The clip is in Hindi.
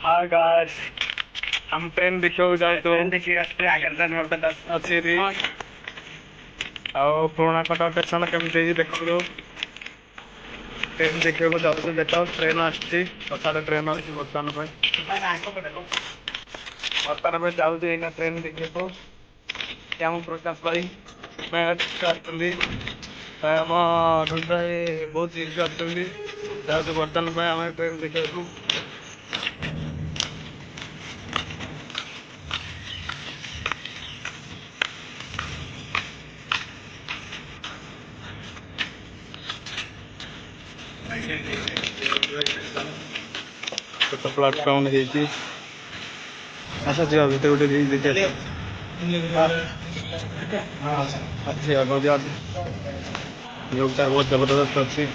हाँ गाइस, हम ट्रेन देखिए जाए तो देखिए अच्छी थी और पुराना कटक स्टेशन केमती देखो ट्रेन देखिए जाऊँ देख ट्रेन आसी ट्रेन आसी बर्तमान बर्तमान में जाऊँ ट्रेन देखिए श्याम प्रकाश भाई मैं आसुँच बहुत शीघ्र आसुँच बर्तमान में आम ट्रेन देखा छोट प्लाटफर्म आशा जी भर गोटे देखिए बहुत जबरदस्त अच्छी